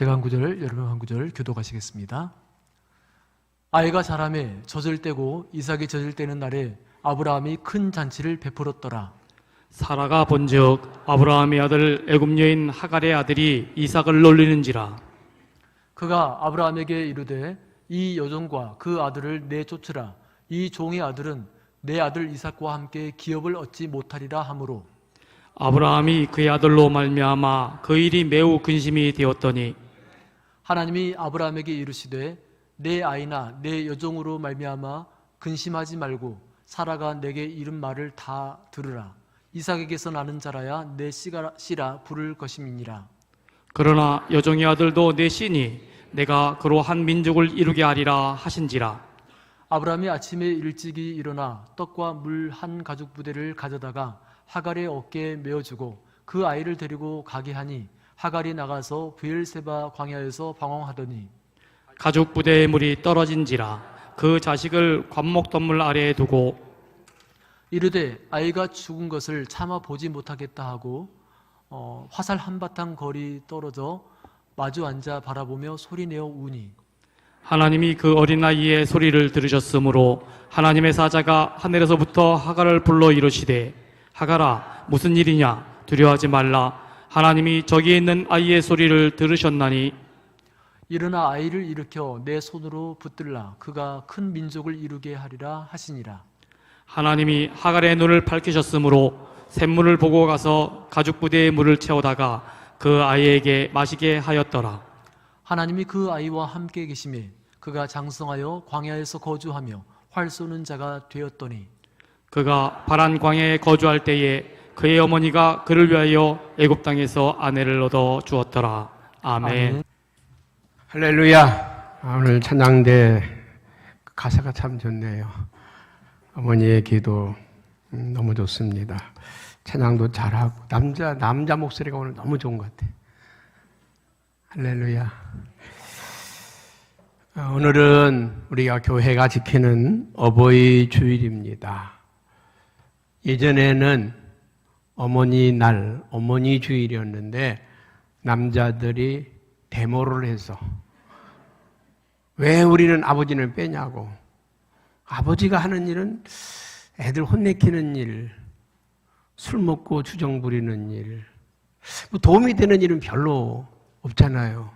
제가 한 구절, 여러분 한 구절 교독하시겠습니다. 아이가 자라매 젖을 떼고 이삭이 젖을 떼는 날에 아브라함이 큰 잔치를 베풀었더라. 사라가 본즉 아브라함의 아들 애굽 여인 하갈의 아들이 이삭을 놀리는지라. 그가 아브라함에게 이르되 이 여종과 그 아들을 내쫓으라. 이 종의 아들은 내 아들 이삭과 함께 기업을 얻지 못하리라 하므로 아브라함이 그의 아들로 말미암아 그 일이 매우 근심이 되었더니 하나님이 아브라함에게 이르시되 내 아이나 내 여종으로 말미암아 근심하지 말고 사라가 내게 이른 말을 다 들으라. 이삭에게서 나는 자라야 내 씨라 부를 것임이니라. 그러나 여종의 아들도 내 씨니 내가 그로 한 민족을 이루게 하리라 하신지라. 아브라함이 아침에 일찍이 일어나 떡과 물 한 가죽 부대를 가져다가 하갈의 어깨에 메어주고 그 아이를 데리고 가게 하니 하갈이 나가서 브엘세바 광야에서 방황하더니 가죽 부대의 물이 떨어진지라. 그 자식을 관목덤물 아래에 두고 이르되 아이가 죽은 것을 차마 보지 못하겠다 하고 화살 한바탕 거리 떨어져 마주 앉아 바라보며 소리내어 우니 하나님이 그 어린아이의 소리를 들으셨으므로 하나님의 사자가 하늘에서부터 하갈을 불러 이르시되 하갈아 무슨 일이냐 두려워하지 말라. 하나님이 저기에 있는 아이의 소리를 들으셨나니 일어나 아이를 일으켜 내 손으로 붙들라. 그가 큰 민족을 이루게 하리라 하시니라. 하나님이 하갈의 눈을 밝히셨으므로 샘물을 보고 가서 가죽 부대에 물을 채우다가 그 아이에게 마시게 하였더라. 하나님이 그 아이와 함께 계심에 그가 장성하여 광야에서 거주하며 활 쏘는 자가 되었더니 그가 파란 광야에 거주할 때에 그의 어머니가 그를 위하여 애굽 땅에서 아내를 얻어 주었더라. 아멘. 할렐루야. 오늘 찬양대 가사가 참 좋네요. 어머니의 기도 너무 좋습니다. 찬양도 잘하고 남자 목소리가 오늘 너무 좋은 것 같아요. 할렐루야. 오늘은 우리가 교회가 지키는 어버이 주일입니다. 예전에는 어머니 날, 어머니 주일이었는데 남자들이 데모를 해서 왜 우리는 아버지를 빼냐고. 아버지가 하는 일은 애들 혼내키는 일, 술 먹고 주정 부리는 일, 뭐 도움이 되는 일은 별로 없잖아요.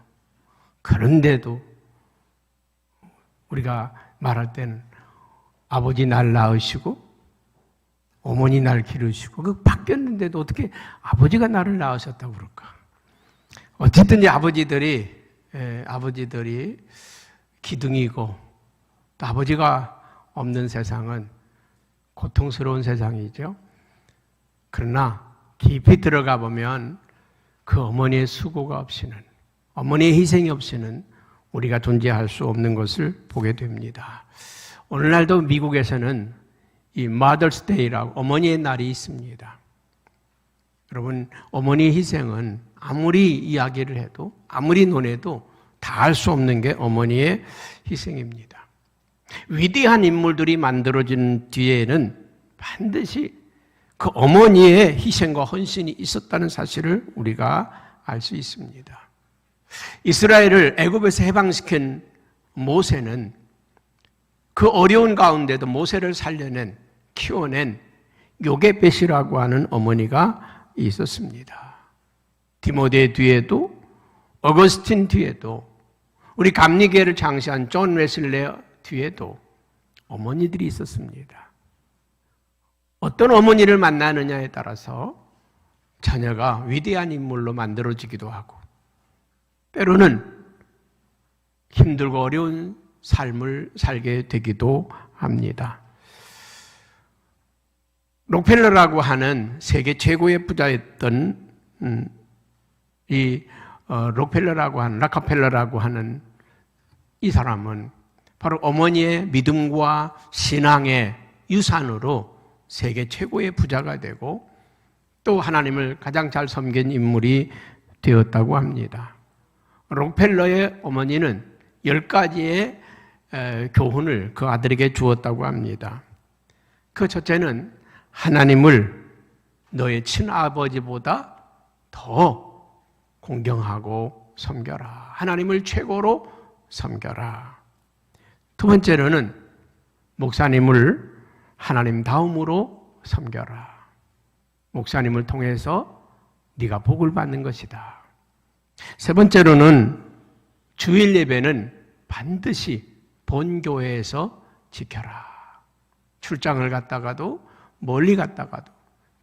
그런데도 우리가 말할 때는 아버지 날 낳으시고 어머니 날 기르시고 그 바뀌었는데도 어떻게 아버지가 나를 낳으셨다고 그럴까? 어쨌든지 아버지들이 기둥이고 또 아버지가 없는 세상은 고통스러운 세상이죠. 그러나 깊이 들어가 보면 그 어머니의 수고가 없이는, 어머니의 희생이 없이는 우리가 존재할 수 없는 것을 보게 됩니다. 오늘날도 미국에서는 이 Mother's Day라고 어머니의 날이 있습니다. 여러분, 어머니의 희생은 아무리 이야기를 해도, 아무리 논해도 다 알 수 없는 게 어머니의 희생입니다. 위대한 인물들이 만들어진 뒤에는 반드시 그 어머니의 희생과 헌신이 있었다는 사실을 우리가 알 수 있습니다. 이스라엘을 애굽에서 해방시킨 모세는 그 어려운 가운데도 모세를 살려낸, 키워낸 요게벳이라고 하는 어머니가 있었습니다. 디모데 뒤에도, 어거스틴 뒤에도, 우리 감리교회를 창시한 존 웨슬레 뒤에도 어머니들이 있었습니다. 어떤 어머니를 만나느냐에 따라서 자녀가 위대한 인물로 만들어지기도 하고 때로는 힘들고 어려운 삶을 살게 되기도 합니다. 록펠러라고 하는 세계 최고의 부자였던 락카펠러라고 하는 이 사람은 바로 어머니의 믿음과 신앙의 유산으로 세계 최고의 부자가 되고 또 하나님을 가장 잘 섬긴 인물이 되었다고 합니다. 록펠러의 어머니는 10가지의 교훈을 그 아들에게 주었다고 합니다. 그 첫째는 하나님을 너의 친아버지보다 더 공경하고 섬겨라. 하나님을 최고로 섬겨라. 두 번째로는 목사님을 하나님 다음으로 섬겨라. 목사님을 통해서 네가 복을 받는 것이다. 세 번째로는 주일 예배는 반드시 본교회에서 지켜라. 출장을 갔다가도 멀리 갔다가도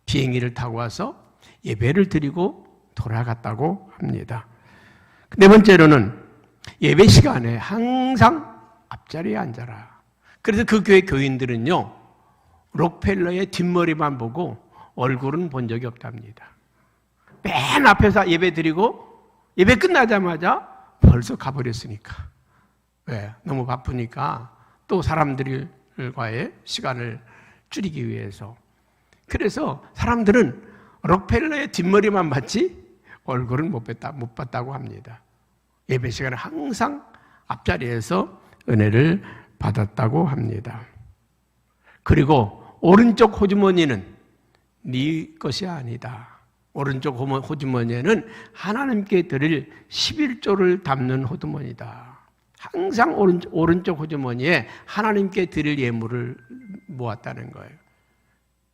비행기를 타고 와서 예배를 드리고 돌아갔다고 합니다. 네 번째로는 예배 시간에 항상 앞자리에 앉아라. 그래서 그 교회 교인들은요, 록펠러의 뒷머리만 보고 얼굴은 본 적이 없답니다. 맨 앞에서 예배 드리고 예배 끝나자마자 벌써 가버렸으니까. 왜? 너무 바쁘니까 또 사람들과의 시간을 줄이기 위해서. 그래서 사람들은 록펠러의 뒷머리만 봤지 얼굴은 못 봤다고 합니다. 예배 시간에 항상 앞자리에서 은혜를 받았다고 합니다. 그리고 오른쪽 호주머니는 네 것이 아니다. 오른쪽 호주머니에는 하나님께 드릴 11조를 담는 호주머니다. 항상 오른쪽 호주머니에 하나님께 드릴 예물을 모았다는 거예요.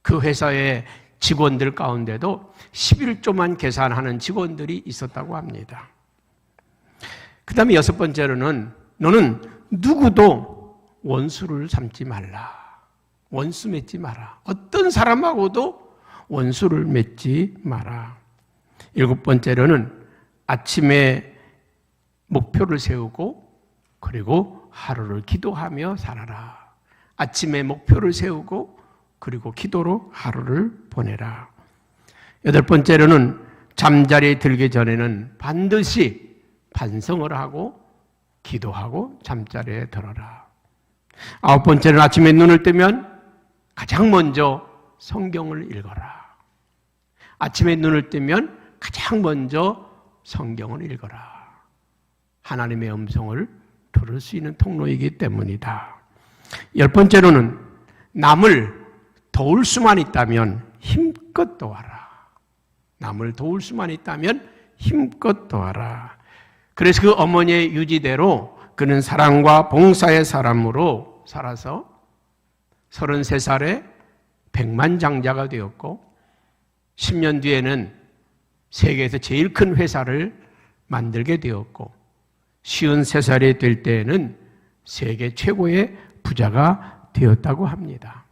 그 회사의 직원들 가운데도 11조만 계산하는 직원들이 있었다고 합니다. 그 다음에 여섯 번째로는 너는 누구도 원수를 삼지 말라. 원수 맺지 마라. 어떤 사람하고도 원수를 맺지 마라. 일곱 번째로는 아침에 목표를 세우고 그리고 하루를 기도하며 살아라. 아침에 목표를 세우고 그리고 기도로 하루를 보내라. 여덟 번째로는 잠자리에 들기 전에는 반드시 반성을 하고 기도하고 잠자리에 들어라. 아홉 번째는 아침에 눈을 뜨면 가장 먼저 성경을 읽어라. 아침에 눈을 뜨면 가장 먼저 성경을 읽어라. 하나님의 음성을 들을 수 있는 통로이기 때문이다. 열 번째로는 남을 도울 수만 있다면 힘껏 도와라. 남을 도울 수만 있다면 힘껏 도와라. 그래서 그 어머니의 유지대로 그는 사랑과 봉사의 사람으로 살아서 33살에 백만장자가 되었고 10년 뒤에는 세계에서 제일 큰 회사를 만들게 되었고 53살이 될 때에는 세계 최고의 부자가 되었다고 합니다.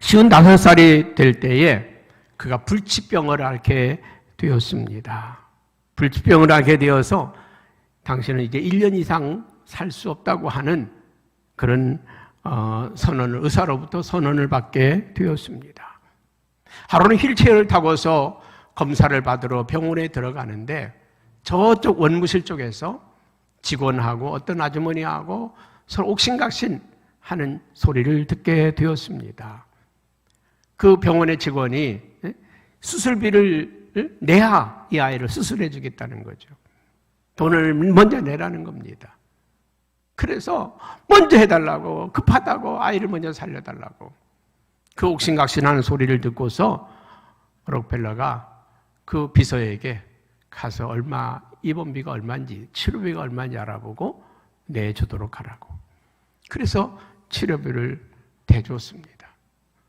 55살이 될 때에 그가 불치병을 앓게 되었습니다. 불치병을 앓게 되어서 당신은 이제 1년 이상 살 수 없다고 하는 그런 선언을, 의사로부터 선언을 받게 되었습니다. 하루는 휠체어를 타고서 검사를 받으러 병원에 들어가는데 저쪽 원무실 쪽에서 직원하고 어떤 아주머니하고 서로 옥신각신 하는 소리를 듣게 되었습니다. 그 병원의 직원이 수술비를 내야 이 아이를 수술해 주겠다는 거죠. 돈을 먼저 내라는 겁니다. 그래서 먼저 해달라고, 급하다고, 아이를 먼저 살려달라고. 그 옥신각신하는 소리를 듣고서 록펠러가 그 비서에게 가서 입원비가 얼마인지, 치료비가 얼마인지 알아보고 내주도록 하라고. 그래서 치료비를 대줬습니다.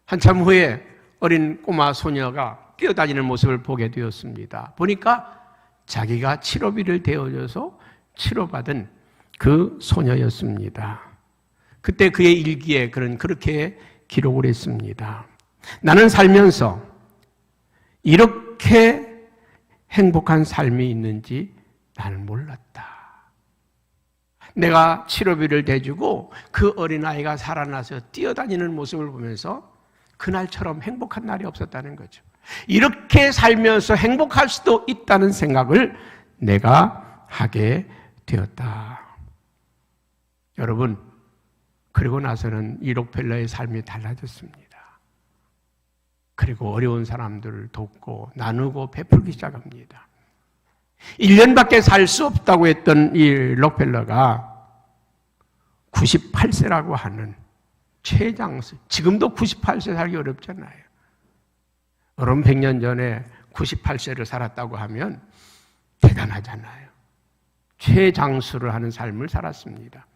한참 후에 어린 꼬마 소녀가 뛰어다니는 모습을 보게 되었습니다. 보니까 자기가 치료비를 대어줘서 치료받은 그 소녀였습니다. 그때 그의 일기에 그렇게 기록을 했습니다. 나는 살면서 이렇게 행복한 삶이 있는지 나는 몰랐다. 내가 치료비를 대주고 그 어린아이가 살아나서 뛰어다니는 모습을 보면서 그날처럼 행복한 날이 없었다는 거죠. 이렇게 살면서 행복할 수도 있다는 생각을 내가 하게 되었다. 여러분, 그리고 나서는 이 록펠러의 삶이 달라졌습니다. 그리고 어려운 사람들을 돕고 나누고 베풀기 시작합니다. 1년밖에 살 수 없다고 했던 이 록펠러가 98세라고 하는 최장수, 지금도 98세 살기 어렵잖아요. 여러분 100년 전에 98세를 살았다고 하면 대단하잖아요. 최장수를 하는 삶을 살았습니다.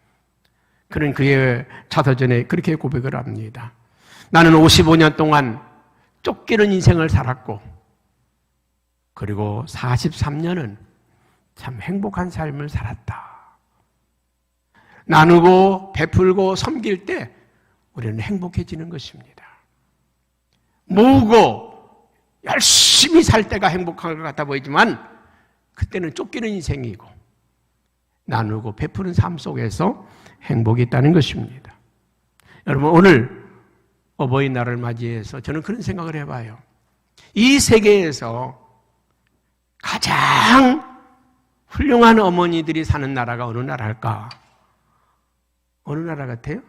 그는 그의 자서전에 그렇게 고백을 합니다. 나는 55년 동안 쫓기는 인생을 살았고, 그리고 43년은 참 행복한 삶을 살았다. 나누고 베풀고 섬길 때 우리는 행복해지는 것입니다. 모으고 열심히 살 때가 행복한 것 같아 보이지만 그때는 쫓기는 인생이고, 나누고 베푸는 삶 속에서 행복이 있다는 것입니다. 여러분, 오늘 어버이날을 맞이해서 저는 그런 생각을 해봐요. 이 세계에서 가장 훌륭한 어머니들이 사는 나라가 어느 나라일까? 어느 나라 같아요?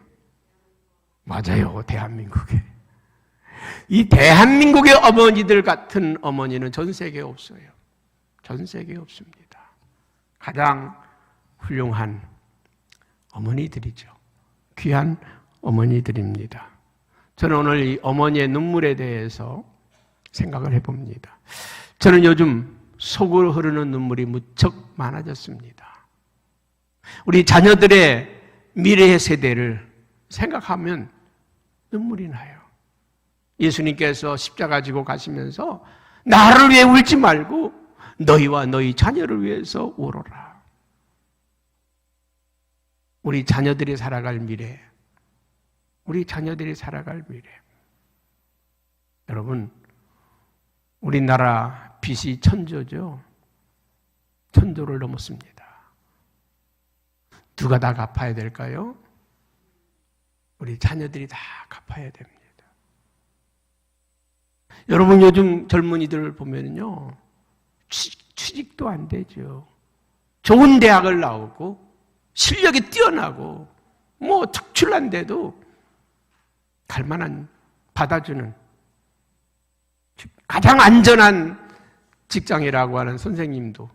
맞아요, 대한민국에. 이 대한민국의 어머니들 같은 어머니는 전 세계에 없어요. 전 세계에 없습니다. 가장 훌륭한 어머니들이죠. 귀한 어머니들입니다. 저는 오늘 이 어머니의 눈물에 대해서 생각을 해봅니다. 저는 요즘 속으로 흐르는 눈물이 무척 많아졌습니다. 우리 자녀들의 미래의 세대를 생각하면 눈물이 나요. 예수님께서 십자가 지고 가시면서 나를 위해 울지 말고 너희와 너희 자녀를 위해서 울어라. 우리 자녀들이 살아갈 미래, 우리 자녀들이 살아갈 미래. 여러분, 우리나라 빚이 천조죠. 천조를 넘었습니다. 누가 다 갚아야 될까요? 우리 자녀들이 다 갚아야 됩니다. 여러분, 요즘 젊은이들 보면요, 취직도 안 되죠. 좋은 대학을 나오고 실력이 뛰어나고 뭐 특출난데도 갈만한 받아주는 가장 안전한 직장이라고 하는 선생님도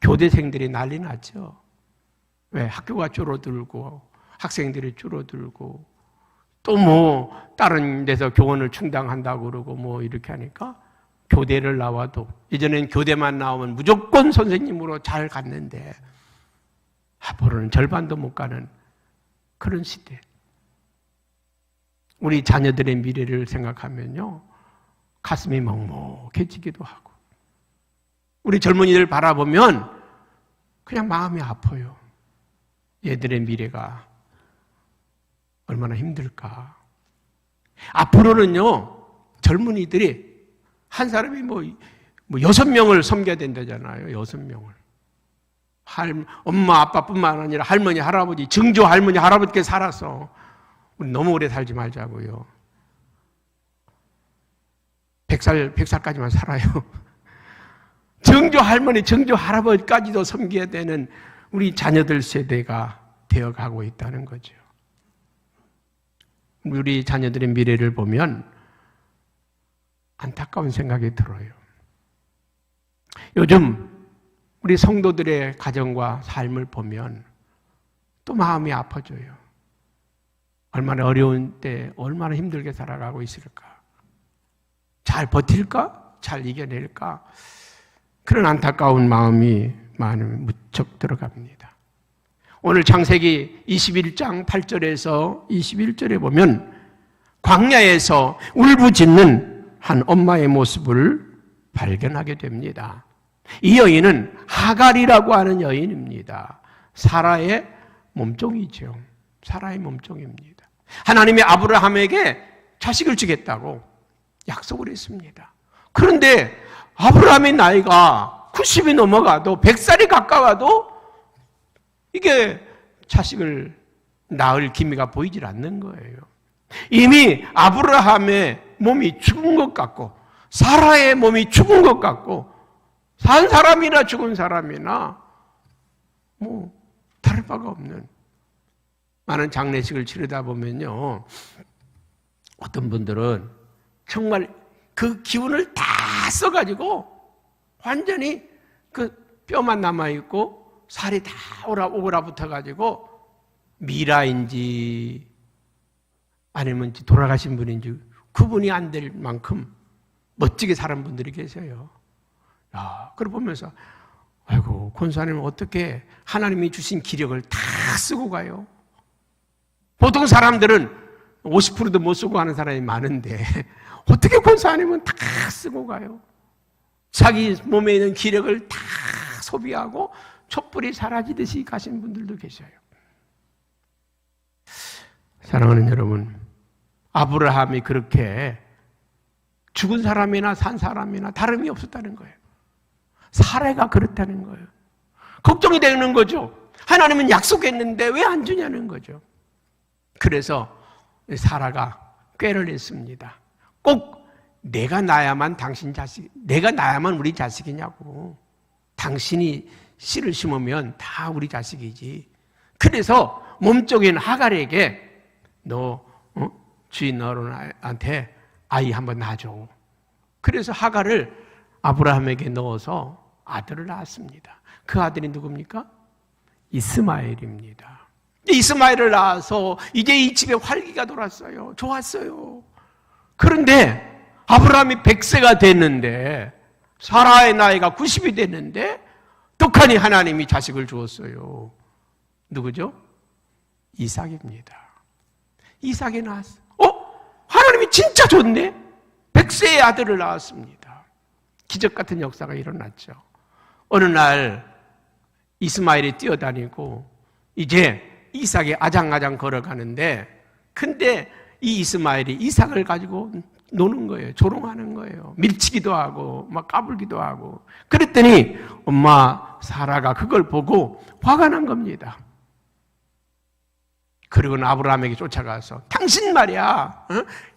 교대생들이 난리 났죠. 왜? 학교가 줄어들고 학생들이 줄어들고 또 뭐 다른 데서 교원을 충당한다고 그러고 뭐 이렇게 하니까 교대를 나와도, 예전엔 교대만 나오면 무조건 선생님으로 잘 갔는데 앞으로는 절반도 못 가는 그런 시대. 우리 자녀들의 미래를 생각하면요, 가슴이 먹먹해지기도 하고, 우리 젊은이들 바라보면 그냥 마음이 아파요. 얘들의 미래가 얼마나 힘들까. 앞으로는요, 젊은이들이 한 사람이 뭐 6명을 섬겨야 된다잖아요. 6명을. 엄마, 아빠뿐만 아니라 할머니, 할아버지, 증조 할머니, 할아버지께 살아서 우리 너무 오래 살지 말자고요. 100살까지만 살아요. 증조 할머니, 증조 할아버지까지도 섬겨야 되는 우리 자녀들 세대가 되어가고 있다는 거죠. 우리 자녀들의 미래를 보면 안타까운 생각이 들어요. 요즘 우리 성도들의 가정과 삶을 보면 또 마음이 아파져요. 얼마나 어려운 때 얼마나 힘들게 살아가고 있을까? 잘 버틸까? 잘 이겨낼까? 그런 안타까운 마음이 무척 들어갑니다. 오늘 창세기 21장 8절에서 21절에 보면 광야에서 울부짖는 한 엄마의 모습을 발견하게 됩니다. 이 여인은 하갈이라고 하는 여인입니다. 사라의 몸종이죠. 사라의 몸종입니다. 하나님이 아브라함에게 자식을 주겠다고 약속을 했습니다. 그런데 아브라함의 나이가 90이 넘어가도 100살이 가까워도 이게 자식을 낳을 기미가 보이질 않는 거예요. 이미 아브라함의 몸이 죽은 것 같고 사라의 몸이 죽은 것 같고 산 사람이나 죽은 사람이나 뭐 다를 바가 없는 많은 장례식을 치르다 보면요, 어떤 분들은 정말 그 기운을 다 써가지고 완전히 그 뼈만 남아있고 살이 다 오그라붙어가지고 미라인지 아니면 돌아가신 분인지 구분이 안 될 만큼 멋지게 사는 분들이 계세요. 그걸 보면서 아이고, 권사님은 어떻게 하나님이 주신 기력을 다 쓰고 가요? 보통 사람들은 50%도 못 쓰고 가는 사람이 많은데 어떻게 권사님은 다 쓰고 가요? 자기 몸에 있는 기력을 다 소비하고 촛불이 사라지듯이 가신 분들도 계셔요. 사랑하는 여러분, 아브라함이 그렇게 죽은 사람이나 산 사람이나 다름이 없었다는 거예요. 사례가 그렇다는 거예요. 걱정이 되는 거죠. 하나님은 약속했는데 왜 안 주냐는 거죠. 그래서 사라가 꾀를 냈습니다. 꼭 내가 낳아야만 당신 자식, 내가 낳아야만 우리 자식이냐고. 당신이 씨를 심으면 다 우리 자식이지. 그래서 몸종인 하갈에게 너 주인 어른한테 아이 한번 낳아줘. 그래서 하갈을 아브라함에게 넣어서 아들을 낳았습니다. 그 아들이 누굽니까? 이스마엘입니다. 이스마엘을 낳아서 이제 이 집에 활기가 돌았어요. 좋았어요. 그런데 아브라함이 100세가 됐는데 사라의 나이가 90이 됐는데 떡하니 하나님이 자식을 주었어요. 누구죠? 이삭입니다. 이삭이 낳았어요. 하나님이 진짜 좋네? 100세의 아들을 낳았습니다. 기적 같은 역사가 일어났죠. 어느 날 이스마엘이 뛰어다니고 이제 이삭이 아장아장 걸어가는데 근데 이 이스마엘이 이삭을 가지고 노는 거예요. 조롱하는 거예요. 밀치기도 하고 막 까불기도 하고. 그랬더니 엄마 사라가 그걸 보고 화가 난 겁니다. 그리고는 아브라함에게 쫓아가서 당신 말이야,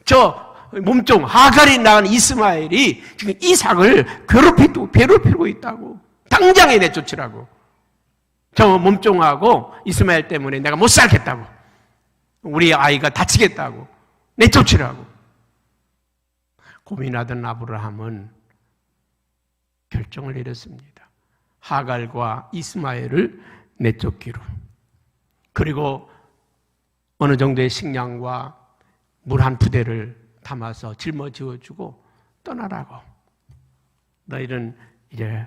저 몸종 하갈이 낳은 이스마엘이 지금 이삭을 괴롭히고 있다고. 당장에 내쫓으라고. 저 몸종하고 이스마엘 때문에 내가 못 살겠다고. 우리 아이가 다치겠다고. 내쫓으라고. 고민하던 아브라함은 결정을 내렸습니다. 하갈과 이스마엘을 내쫓기로. 그리고 어느 정도의 식량과 물 한 푸대를 담아서 짊어지어주고 떠나라고. 너희는 이제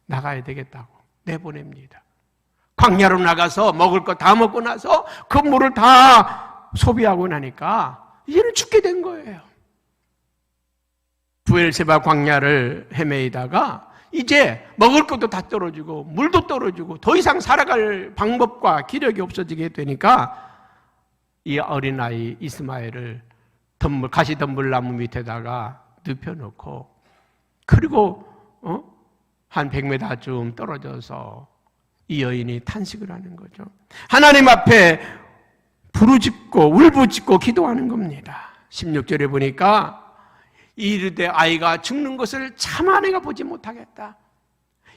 나가야 되겠다고 내보냅니다. 광야로 나가서 먹을 거 다 먹고 나서 그 물을 다 소비하고 나니까 이제는 죽게 된 거예요. 부엘세바 광야를 헤매이다가 이제 먹을 것도 다 떨어지고 물도 떨어지고 더 이상 살아갈 방법과 기력이 없어지게 되니까 이 어린아이 이스마엘을 가시덤불나무 밑에다가 눕혀놓고 그리고 한 100m쯤 떨어져서 이 여인이 탄식을 하는 거죠. 하나님 앞에 부르짖고 울부짖고 기도하는 겁니다. 16절에 보니까 이르되 아이가 죽는 것을 차마 내가 보지 못하겠다.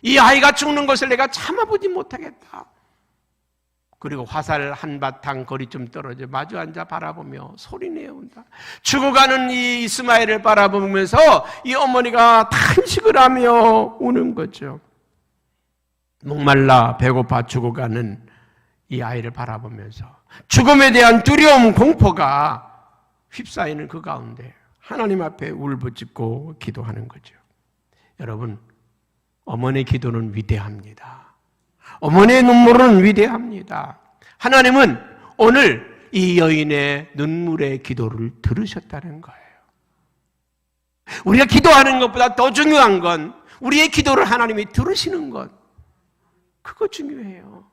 이 아이가 죽는 것을 내가 차마 보지 못하겠다. 그리고 화살 한바탕 거리쯤 떨어져 마주 앉아 바라보며 소리내어온다. 죽어가는 이 이스마엘을 바라보면서 이 어머니가 탄식을 하며 우는 거죠. 목말라 배고파 죽어가는 이 아이를 바라보면서 죽음에 대한 두려움, 공포가 휩싸이는 그 가운데 하나님 앞에 울부짖고 기도하는 거죠. 여러분, 어머니의 기도는 위대합니다. 어머니의 눈물은 위대합니다. 하나님은 오늘 이 여인의 눈물의 기도를 들으셨다는 거예요. 우리가 기도하는 것보다 더 중요한 건 우리의 기도를 하나님이 들으시는 것. 그거 중요해요.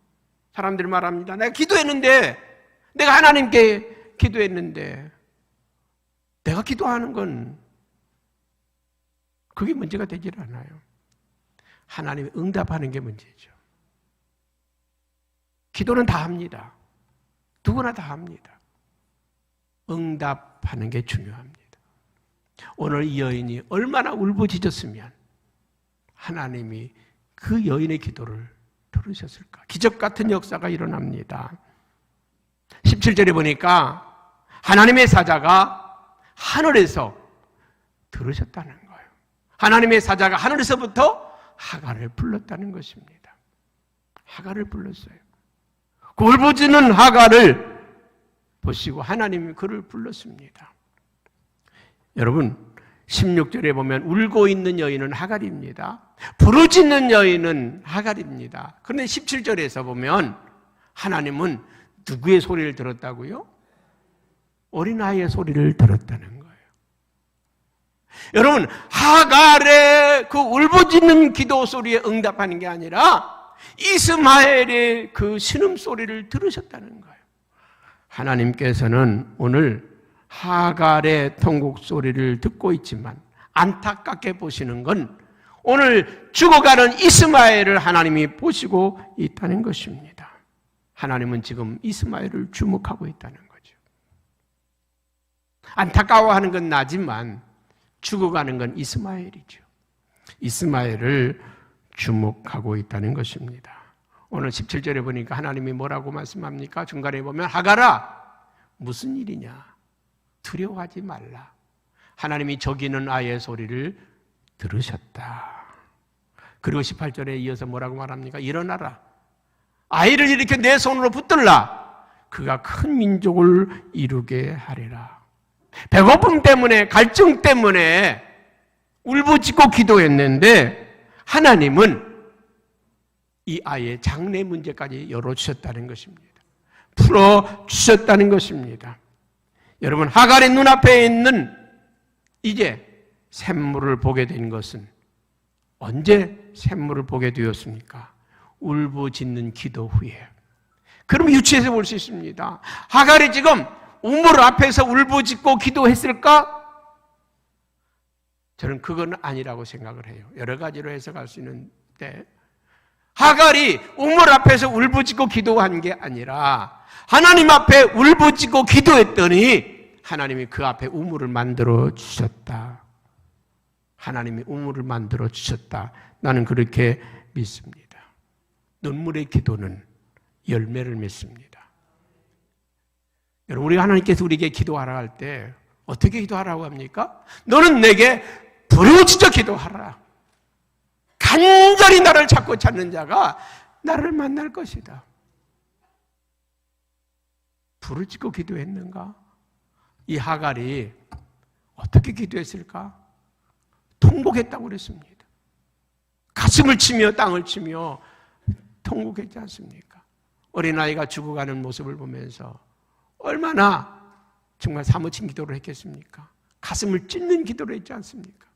사람들이 말합니다. 내가 기도했는데, 내가 하나님께 기도했는데, 내가 기도하는 건 그게 문제가 되질 않아요. 하나님이 응답하는 게 문제죠. 기도는 다 합니다. 누구나 다 합니다. 응답하는 게 중요합니다. 오늘 이 여인이 얼마나 울부짖었으면 하나님이 그 여인의 기도를 들으셨을까? 기적 같은 역사가 일어납니다. 17절에 보니까 하나님의 사자가 하늘에서 들으셨다는 거예요. 하나님의 사자가 하늘에서부터 하갈을 불렀다는 것입니다. 하갈을 불렀어요. 그 울부짖는 하갈을 보시고 하나님이 그를 불렀습니다. 여러분, 16절에 보면 울고 있는 여인은 하갈입니다. 부르짖는 여인은 하갈입니다. 그런데 17절에서 보면 하나님은 누구의 소리를 들었다고요? 어린아이의 소리를 들었다는 거예요. 여러분, 하갈의 그 울부짖는 기도 소리에 응답하는 게 아니라 이스마엘의 그 신음소리를 들으셨다는 거예요. 하나님께서는 오늘 하갈의 통곡 소리를 듣고 있지만 안타깝게 보시는 건 오늘 죽어가는 이스마엘을 하나님이 보시고 있다는 것입니다. 하나님은 지금 이스마엘을 주목하고 있다는 거죠. 안타까워하는 건 나지만 죽어가는 건 이스마엘이죠. 이스마엘을 주목하고 있다는 것입니다. 오늘 17절에 보니까 하나님이 뭐라고 말씀합니까? 중간에 보면 하갈아, 무슨 일이냐? 두려워하지 말라. 하나님이 저기는 아이의 소리를 들으셨다. 그리고 18절에 이어서 뭐라고 말합니까? 일어나라. 아이를 이렇게 내 손으로 붙들라. 그가 큰 민족을 이루게 하리라. 배고픔 때문에, 갈증 때문에 울부짖고 기도했는데 하나님은 이 아이의 장래 문제까지 열어주셨다는 것입니다. 풀어주셨다는 것입니다. 여러분, 하갈의 눈앞에 있는 이제 샘물을 보게 된 것은 언제 샘물을 보게 되었습니까? 울부짖는 기도 후에. 그럼 유추해서 볼 수 있습니다. 하갈이 지금 우물 앞에서 울부짖고 기도했을까? 저는 그건 아니라고 생각을 해요. 여러 가지로 해석할 수 있는데 하갈이 우물 앞에서 울부짖고 기도한 게 아니라 하나님 앞에 울부짖고 기도했더니 하나님이 그 앞에 우물을 만들어 주셨다. 하나님이 우물을 만들어 주셨다. 나는 그렇게 믿습니다. 눈물의 기도는 열매를 맺습니다. 여러분, 우리 하나님께서 우리에게 기도하라 할 때 어떻게 기도하라고 합니까? 너는 내게 부르짖어 기도하라. 간절히 나를 찾는 자가 나를 만날 것이다. 부르짖고 기도했는가? 이 하갈이 어떻게 기도했을까? 통곡했다고 그랬습니다. 가슴을 치며 땅을 치며 통곡했지 않습니까? 어린아이가 죽어가는 모습을 보면서 얼마나 정말 사무친 기도를 했겠습니까? 가슴을 찢는 기도를 했지 않습니까?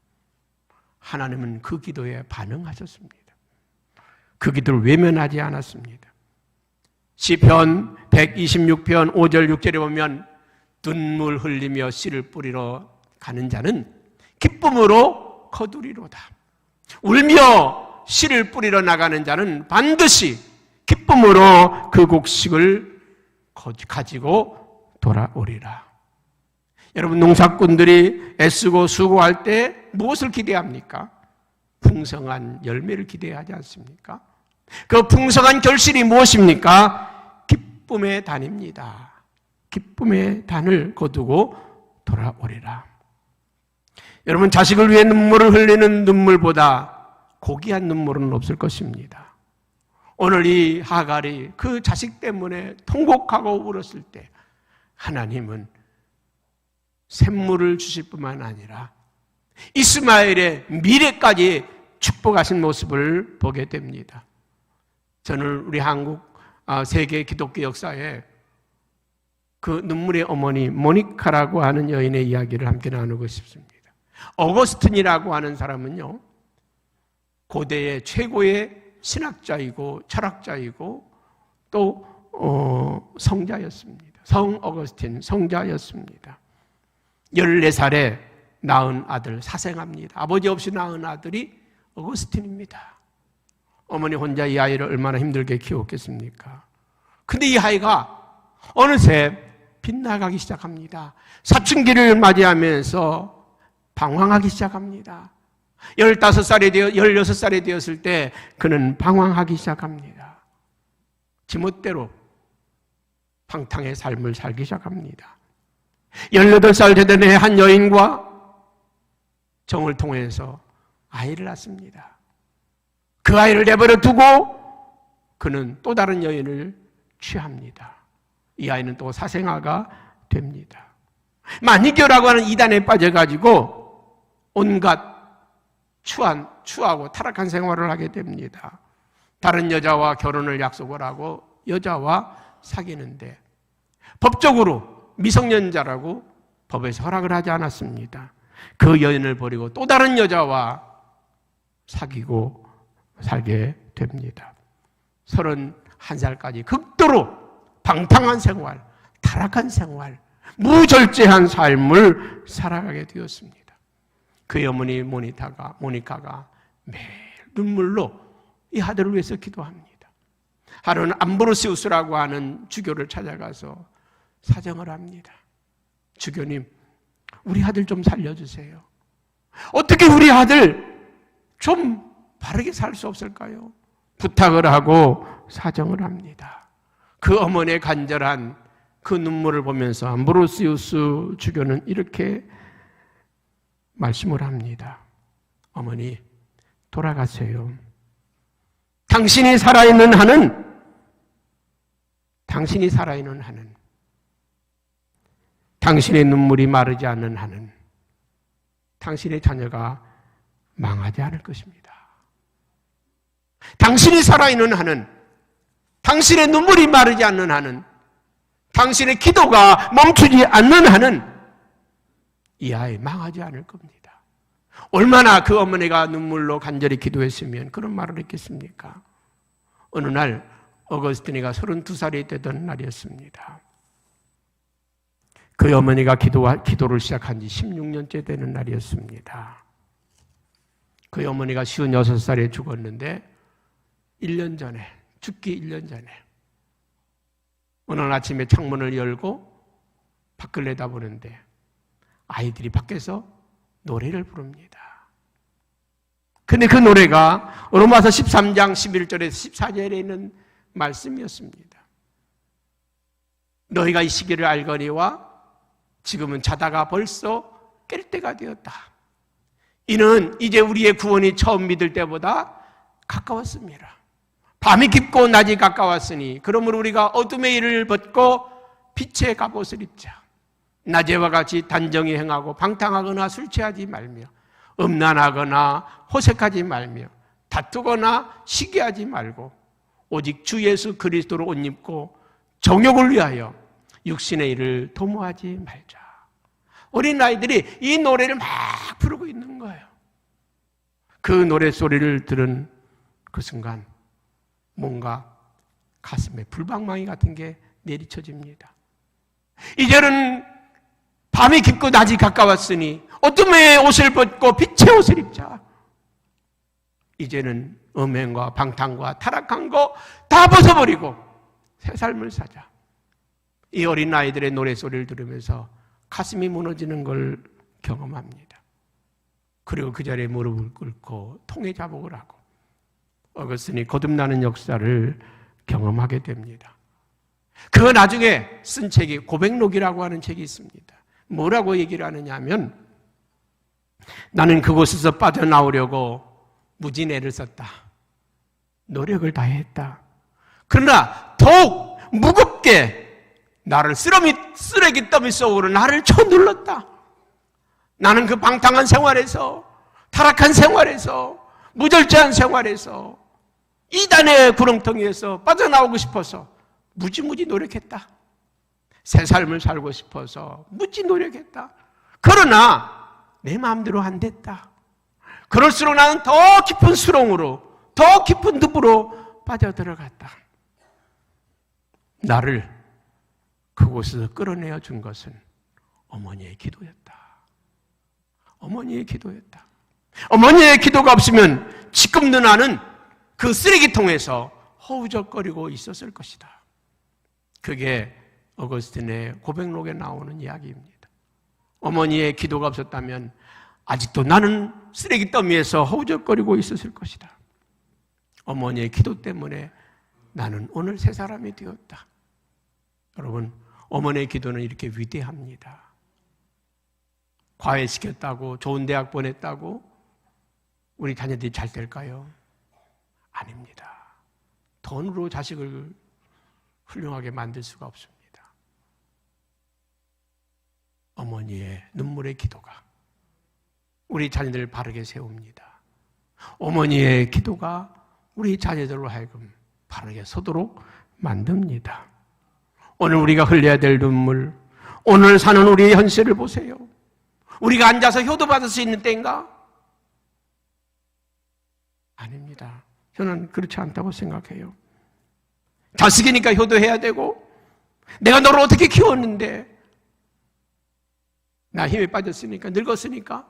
하나님은 그 기도에 반응하셨습니다. 그 기도를 외면하지 않았습니다. 시편 126편 5절 6절에 보면 눈물 흘리며 씨를 뿌리러 가는 자는 기쁨으로 거두리로다. 울며 씨를 뿌리러 나가는 자는 반드시 기쁨으로 그 곡식을 가지고 돌아오리라. 여러분, 농사꾼들이 애쓰고 수고할 때 무엇을 기대합니까? 풍성한 열매를 기대하지 않습니까? 그 풍성한 결실이 무엇입니까? 기쁨의 단입니다. 기쁨의 단을 거두고 돌아오리라. 여러분, 자식을 위해 눈물을 흘리는 눈물보다 고귀한 눈물은 없을 것입니다. 오늘 이 하갈이 그 자식 때문에 통곡하고 울었을 때 하나님은 샘물을 주실 뿐만 아니라 이스마엘의 미래까지 축복하신 모습을 보게 됩니다. 저는 우리 한국 세계 기독교 역사에 그 눈물의 어머니 모니카라고 하는 여인의 이야기를 함께 나누고 싶습니다. 어거스틴이라고 하는 사람은요, 고대의 최고의 신학자이고 철학자이고 또 성자였습니다. 성 어거스틴 성자였습니다. 14살에 낳은 아들 사생합니다. 아버지 없이 낳은 아들이 어거스틴입니다. 어머니 혼자 이 아이를 얼마나 힘들게 키웠겠습니까? 근데 이 아이가 어느새 빗나가기 시작합니다. 사춘기를 맞이하면서 방황하기 시작합니다. 16살이 되었을 때 그는 방황하기 시작합니다. 지멋대로 방탕의 삶을 살기 시작합니다. 18살 되던 해 한 여인과 정을 통해서 아이를 낳습니다. 그 아이를 내버려 두고 그는 또 다른 여인을 취합니다. 이 아이는 또 사생아가 됩니다. 마니교라고 하는 이단에 빠져가지고 온갖 추하고 타락한 생활을 하게 됩니다. 다른 여자와 결혼을 약속을 하고 여자와 사귀는데 법적으로 미성년자라고 법에서 허락을 하지 않았습니다. 그 여인을 버리고 또 다른 여자와 사귀고 살게 됩니다. 31살까지 극도로 방탕한 생활, 타락한 생활, 무절제한 삶을 살아가게 되었습니다. 그의 어머니 모니카가 매일 눈물로 이 아들을 위해서 기도합니다. 하루는 암브로시우스라고 하는 주교를 찾아가서 사정을 합니다. 주교님, 우리 아들 좀 살려주세요. 어떻게 우리 아들 좀 바르게 살 수 없을까요? 부탁을 하고 사정을 합니다. 그 어머니의 간절한 그 눈물을 보면서 암브로시우스 주교는 이렇게 말씀을 합니다. 어머니, 돌아가세요. 당신이 살아있는 한은 당신의 눈물이 마르지 않는 한은 당신의 자녀가 망하지 않을 것입니다. 당신이 살아있는 한은, 당신의 눈물이 마르지 않는 한은, 당신의 기도가 멈추지 않는 한은 이 아이 망하지 않을 겁니다. 얼마나 그 어머니가 눈물로 간절히 기도했으면 그런 말을 했겠습니까? 어느 날 어거스티니가 32살이 되던 날이었습니다. 그 어머니가 기도를 시작한 지 16년째 되는 날이었습니다. 그 어머니가 56살에 죽었는데 1년 전에, 죽기 1년 전에 어느 아침에 창문을 열고 밖을 내다보는데 아이들이 밖에서 노래를 부릅니다. 근데 그 노래가 로마서 13장 11절에서 14절에 있는 말씀이었습니다. 너희가 이 시기를 알거니와 지금은 자다가 벌써 깰 때가 되었다. 이는 이제 우리의 구원이 처음 믿을 때보다 가까웠습니다. 밤이 깊고 낮이 가까웠으니 그러므로 우리가 어둠의 일을 벗고 빛의 갑옷을 입자. 낮에와 같이 단정히 행하고 방탕하거나 술 취하지 말며 음란하거나 호색하지 말며 다투거나 시기하지 말고 오직 주 예수 그리스도로 옷 입고 정욕을 위하여 육신의 일을 도모하지 말자. 어린 아이들이 이 노래를 막 부르고 있는 거예요. 그 노래 소리를 들은 그 순간 뭔가 가슴에 불방망이 같은 게 내리쳐집니다. 이제는 밤이 깊고 낮이 가까웠으니 어둠의 옷을 벗고 빛의 옷을 입자. 이제는 음행과 방탕과 타락한 거 다 벗어버리고 새 삶을 사자. 이 어린 아이들의 노래소리를 들으면서 가슴이 무너지는 걸 경험합니다. 그리고 그 자리에 무릎을 꿇고 통에 자복을 하고 어거스틴이 거듭나는 역사를 경험하게 됩니다. 그 나중에 쓴 책이 고백록이라고 하는 책이 있습니다. 뭐라고 얘기를 하느냐 하면 나는 그곳에서 빠져나오려고 무진 애를 썼다. 노력을 다했다. 그러나 더욱 무겁게 나를 쓰레기 더미 속으로 나를 쳐눌렀다. 나는 그 방탕한 생활에서, 타락한 생활에서, 무절제한 생활에서, 이단의 구렁텅이에서 빠져나오고 싶어서 무지무지 노력했다. 새 삶을 살고 싶어서 무지 노력했다. 그러나 내 마음대로 안 됐다. 그럴수록 나는 더 깊은 수렁으로, 더 깊은 늪으로 빠져들어갔다. 나를 그곳에서 끌어내어 준 것은 어머니의 기도였다. 어머니의 기도였다. 어머니의 기도가 없으면 지금도 나는 그 쓰레기통에서 허우적거리고 있었을 것이다. 그게 어거스틴의 고백록에 나오는 이야기입니다. 어머니의 기도가 없었다면 아직도 나는 쓰레기 더미에서 허우적거리고 있었을 것이다. 어머니의 기도 때문에 나는 오늘 새 사람이 되었다. 여러분, 어머니의 기도는 이렇게 위대합니다. 과외시켰다고, 좋은 대학 보냈다고 우리 자녀들이 잘 될까요? 아닙니다. 돈으로 자식을 훌륭하게 만들 수가 없습니다. 어머니의 눈물의 기도가 우리 자녀들을 바르게 세웁니다. 어머니의 기도가 우리 자녀들로 하여금 바르게 서도록 만듭니다. 오늘 우리가 흘려야 될 눈물, 오늘 사는 우리의 현실을 보세요. 우리가 앉아서 효도받을 수 있는 때인가? 아닙니다. 저는 그렇지 않다고 생각해요. 자식이니까 효도해야 되고, 내가 너를 어떻게 키웠는데, 나 힘에 빠졌으니까, 늙었으니까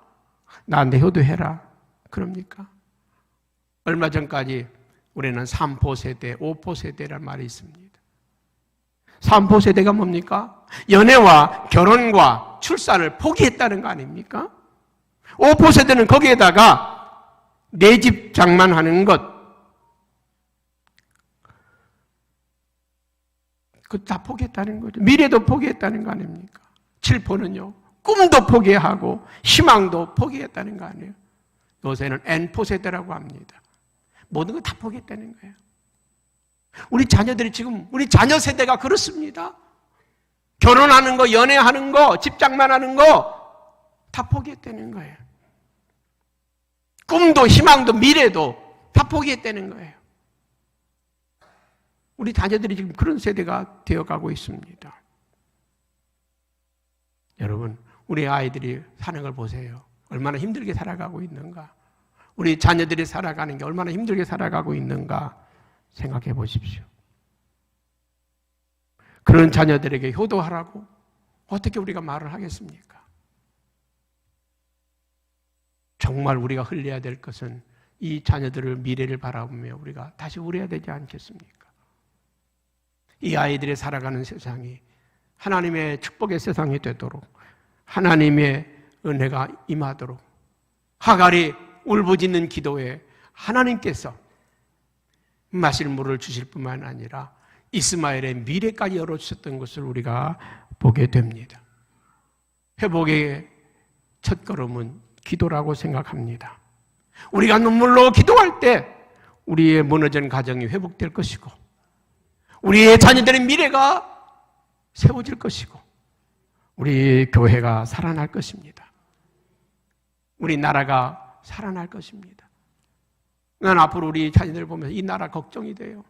나한테 효도해라. 그럽니까? 얼마 전까지 우리는 3포 세대, 5포 세대란 말이 있습니다. 3포 세대가 뭡니까? 연애와 결혼과 출산을 포기했다는 거 아닙니까? 5포 세대는 거기에다가 내 집 장만하는 것, 그거 다 포기했다는 거죠. 미래도 포기했다는 거 아닙니까? 7포는요, 꿈도 포기하고 희망도 포기했다는 거 아니에요? 요새는 N포 세대라고 합니다. 모든 거 다 포기했다는 거예요. 우리 자녀들이 지금, 우리 자녀 세대가 그렇습니다. 결혼하는 거, 연애하는 거, 집 장만하는 거 다 포기했다는 거예요. 꿈도 희망도 미래도 다 포기했다는 거예요. 우리 자녀들이 지금 그런 세대가 되어가고 있습니다. 여러분, 우리 아이들이 사는 걸 보세요. 얼마나 힘들게 살아가고 있는가. 우리 자녀들이 살아가는 게 얼마나 힘들게 살아가고 있는가 생각해 보십시오. 그런 자녀들에게 효도하라고 어떻게 우리가 말을 하겠습니까? 정말 우리가 흘려야 될 것은 이 자녀들을 미래를 바라보며 우리가 다시 울어야 되지 않겠습니까? 이 아이들이 살아가는 세상이 하나님의 축복의 세상이 되도록, 하나님의 은혜가 임하도록, 하갈이 울부짖는 기도에 하나님께서 마실 물을 주실 뿐만 아니라 이스마엘의 미래까지 열어주셨던 것을 우리가 보게 됩니다. 회복의 첫걸음은 기도라고 생각합니다. 우리가 눈물로 기도할 때 우리의 무너진 가정이 회복될 것이고, 우리의 자녀들의 미래가 세워질 것이고, 우리 교회가 살아날 것입니다. 우리 나라가 살아날 것입니다. 난 앞으로 우리 자녀들 보면서 이 나라 걱정이 돼요.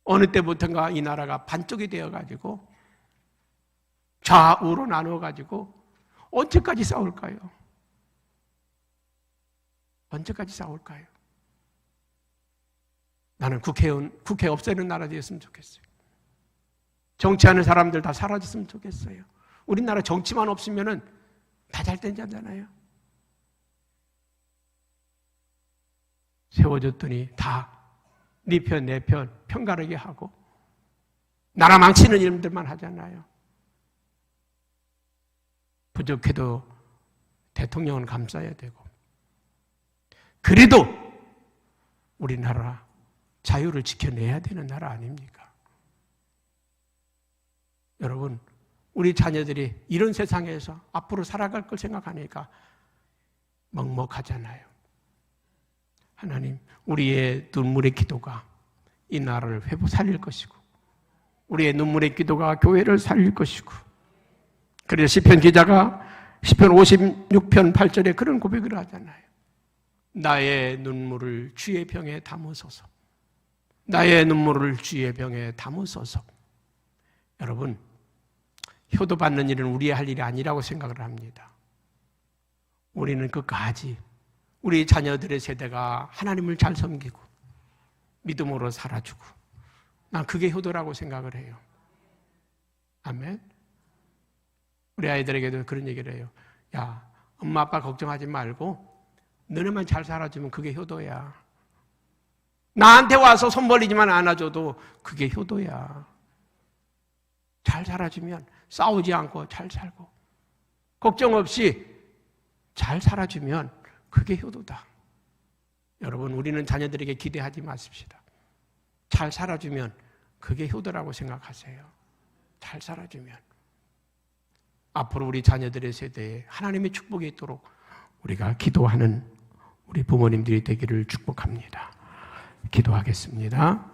어느 때부터인가 이 나라가 반쪽이 되어가지고 좌우로 나누어가지고 언제까지 싸울까요? 언제까지 싸울까요? 나는 국회 없애는 나라 되었으면 좋겠어요. 정치하는 사람들 다 사라졌으면 좋겠어요. 우리나라 정치만 없으면 다 잘 된다잖아요. 세워졌더니 다 네 편, 내 편 편가르게 하고 나라 망치는 일들만 하잖아요. 부족해도 대통령은 감싸야 되고, 그래도 우리나라 자유를 지켜내야 되는 나라 아닙니까? 여러분, 우리 자녀들이 이런 세상에서 앞으로 살아갈 걸 생각하니까 먹먹하잖아요. 하나님, 우리의 눈물의 기도가 이 나라를 살릴 것이고, 우리의 눈물의 기도가 교회를 살릴 것이고, 그래서 시편 기자가 시편 56편 8절에 그런 고백을 하잖아요. 나의 눈물을 주의 병에 담으소서. 나의 눈물을 주의 병에 담으소서. 여러분, 효도받는 일은 우리의 할 일이 아니라고 생각을 합니다. 우리는 끝까지 우리 자녀들의 세대가 하나님을 잘 섬기고 믿음으로 살아주고, 난 그게 효도라고 생각을 해요. 아멘. 우리 아이들에게도 그런 얘기를 해요. 야, 엄마 아빠 걱정하지 말고 너네만 잘 살아주면 그게 효도야. 나한테 와서 손 벌리지만 않아줘도 그게 효도야. 잘 살아주면 싸우지 않고 잘 살고 걱정 없이 잘 살아주면 그게 효도다. 여러분, 우리는 자녀들에게 기대하지 마십시다. 잘 살아주면 그게 효도라고 생각하세요. 잘 살아주면. 앞으로 우리 자녀들의 세대에 하나님의 축복이 있도록 우리가 기도하는 우리 부모님들이 되기를 축복합니다. 기도하겠습니다.